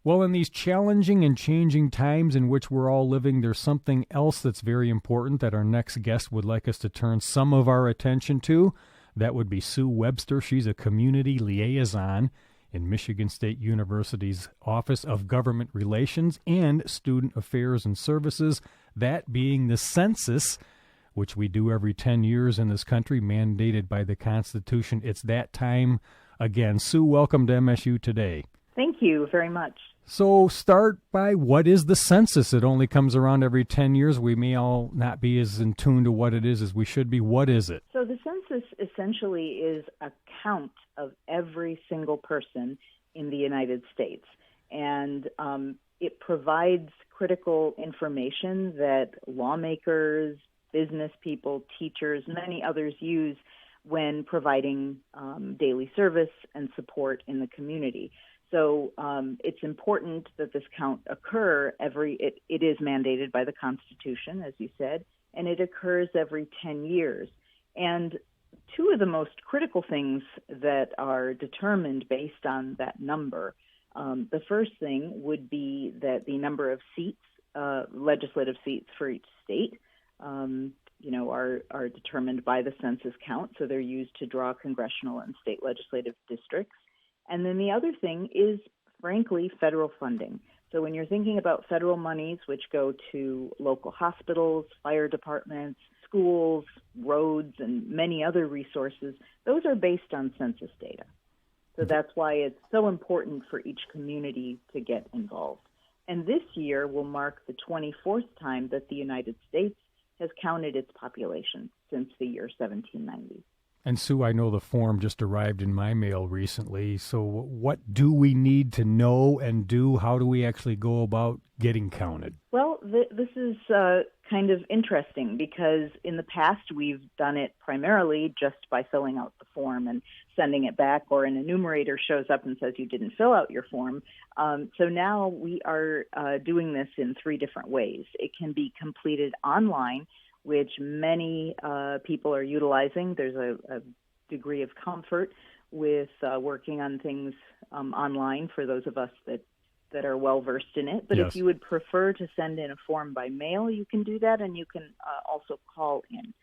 Well, in these challenging and changing times in which we're all living, there's something else that's very important that our next guest would like us to turn some of our attention to. That would be Sue Webster. She's a community liaison in Michigan State University's Office of Government Relations and Student Affairs and Services, that being the census, which we do every 10 years in this country, mandated by the Constitution. It's that time again. Sue, welcome to MSU Today. Thank you very much. So start by, what is the census? It only comes around every 10 years. We may all not be as in tune to what it is as we should be. What is it? So the census essentially is a count of every single person in the United States. And it provides critical information that lawmakers, business people, teachers, many others use when providing daily service and support in the community. So it's important that this count occur it is mandated by the Constitution, as you said, and it occurs every 10 years. And two of the most critical things that are determined based on that number, the first thing would be that the number of seats, legislative seats for each state, are determined by the census count. So they're used to draw congressional and state legislative districts. And then the other thing is, frankly, federal funding. So when you're thinking about federal monies, which go to local hospitals, fire departments, schools, roads, and many other resources, those are based on census data. So that's why it's so important for each community to get involved. And this year will mark the 24th time that the United States has counted its population since the year 1790. And Sue, I know the form just arrived in my mail recently. So what do we need to know and do? How do we actually go about getting counted? Well, this is kind of interesting because in the past we've done it primarily just by filling out the form and sending it back, or an enumerator shows up and says you didn't fill out your form. So now we are doing this in three different ways. It can be completed online, which many people are utilizing. There's a degree of comfort with working on things online for those of us that are well-versed in it. But Yes. If you would prefer to send in a form by mail, you can do that, and you can also call in.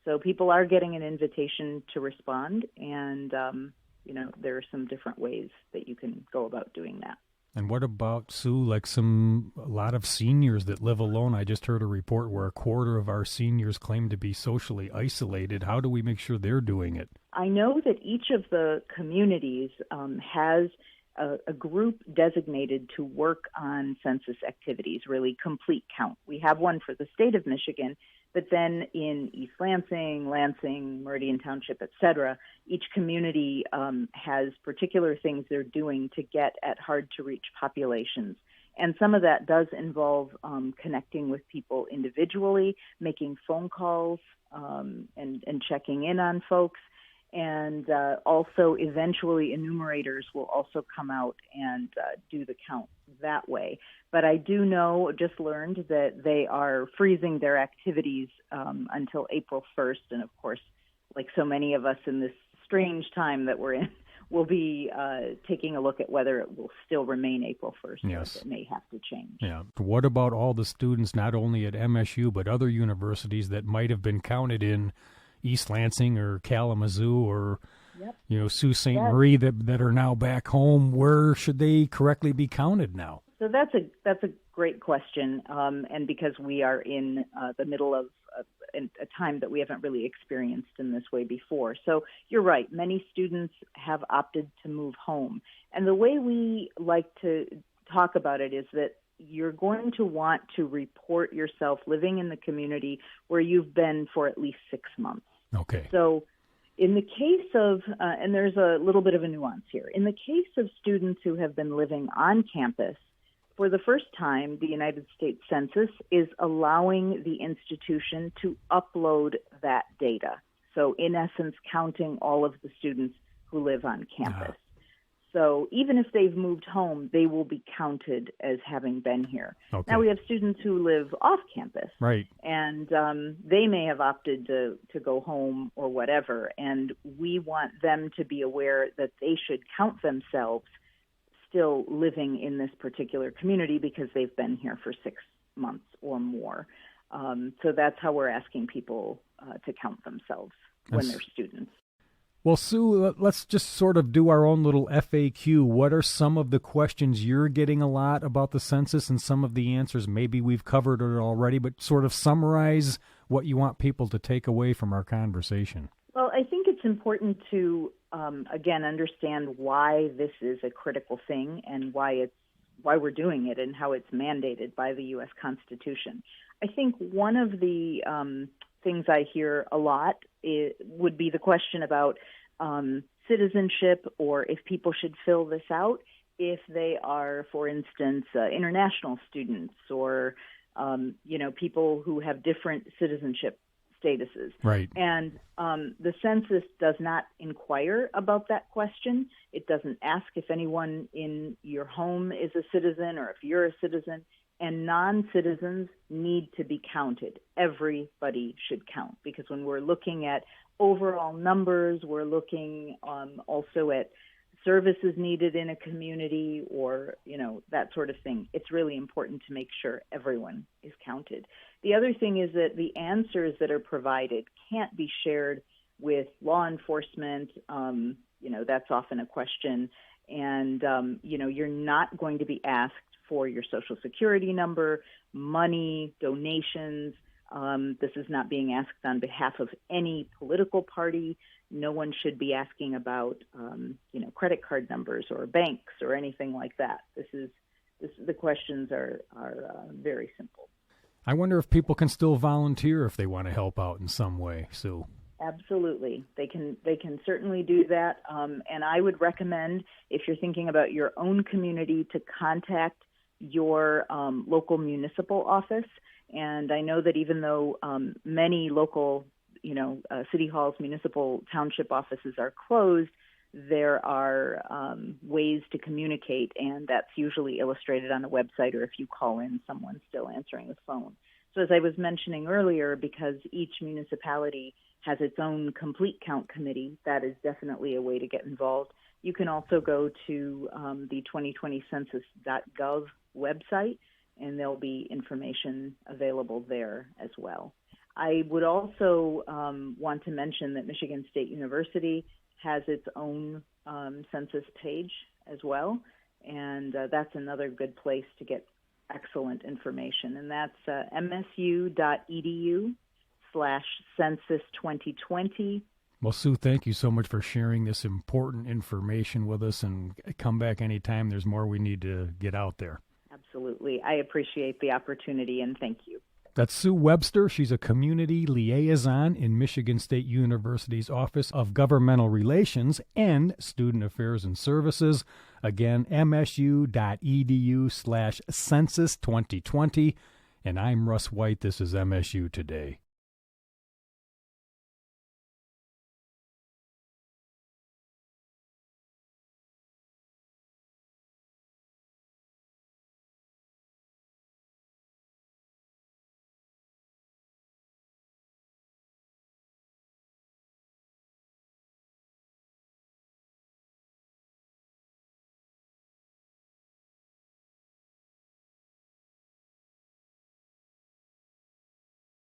So people are getting an invitation to respond, and there are some different ways that you can go about doing that. And what about, Sue, a lot of seniors that live alone? I just heard a report where a quarter of our seniors claim to be socially isolated. How do we make sure they're doing it? I know that each of the communities has a group designated to work on census activities, really complete count. We have one for the state of Michigan, but then in East Lansing, Meridian Township, et cetera, each community has particular things they're doing to get at hard-to-reach populations. And some of that does involve connecting with people individually, making phone calls, and checking in on folks. And also, eventually, enumerators will also come out and do the count that way. But I do know, just learned, that they are freezing their activities until April 1st. And, of course, like so many of us in this strange time that we're in, we'll be taking a look at whether it will still remain April 1st. Yes. Or if it may have to change. Yeah. What about all the students, not only at MSU, but other universities that might have been counted in East Lansing or Kalamazoo or, Sault Ste. Marie that are now back home? Where should they correctly be counted now? So that's a great question, and because we are in the middle of a time that we haven't really experienced in this way before. So you're right, many students have opted to move home. And the way we like to talk about it is that you're going to want to report yourself living in the community where you've been for at least 6 months. Okay. So in the case of, and there's a little bit of a nuance here, in the case of students who have been living on campus, for the first time, the United States Census is allowing the institution to upload that data. So in essence, counting all of the students who live on campus. So even if they've moved home, they will be counted as having been here. Okay. Now, we have students who live off campus. Right. And they may have opted to go home or whatever. And we want them to be aware that they should count themselves still living in this particular community because they've been here for 6 months or more. So that's how we're asking people to count themselves when they're students. Well, Sue, let's just sort of do our own little FAQ. What are some of the questions you're getting a lot about the census and some of the answers? Maybe we've covered it already, but sort of summarize what you want people to take away from our conversation. Well, I think it's important to, again, understand why this is a critical thing and why we're doing it and how it's mandated by the U.S. Constitution. I think one of the things I hear a lot would be the question about citizenship, or if people should fill this out if they are, for instance, international students or people who have different citizenship statuses. Right. And the census does not inquire about that question. It doesn't ask if anyone in your home is a citizen or if you're a citizen. And non-citizens need to be counted. Everybody should count, because when we're looking at overall numbers, we're looking also at services needed in a community or, that sort of thing. It's really important to make sure everyone is counted. The other thing is that the answers that are provided can't be shared with law enforcement. That's often a question. And, you're not going to be asked for your Social Security number, money, donations. This is not being asked on behalf of any political party. No one should be asking about, credit card numbers or banks or anything like that. The questions are very simple. I wonder if people can still volunteer if they want to help out in some way, Sue. Absolutely. They can certainly do that. And I would recommend, if you're thinking about your own community, to contact your local municipal office. And I know that even though many local, city halls, municipal township offices are closed, there are ways to communicate, and that's usually illustrated on a website, or if you call in, someone's still answering the phone. So as I was mentioning earlier, because each municipality has its own complete count committee, that is definitely a way to get involved. You can also go to the 2020census.gov website, and there'll be information available there as well. I would also want to mention that Michigan State University has its own census page as well, and that's another good place to get excellent information, and that's msu.edu/census2020. Well, Sue, thank you so much for sharing this important information with us, and come back anytime there's more we need to get out there. Absolutely. I appreciate the opportunity, and thank you. That's Sue Webster. She's a community liaison in Michigan State University's Office of Governmental Relations and Student Affairs and Services. Again, msu.edu/census2020. And I'm Russ White. This is MSU Today.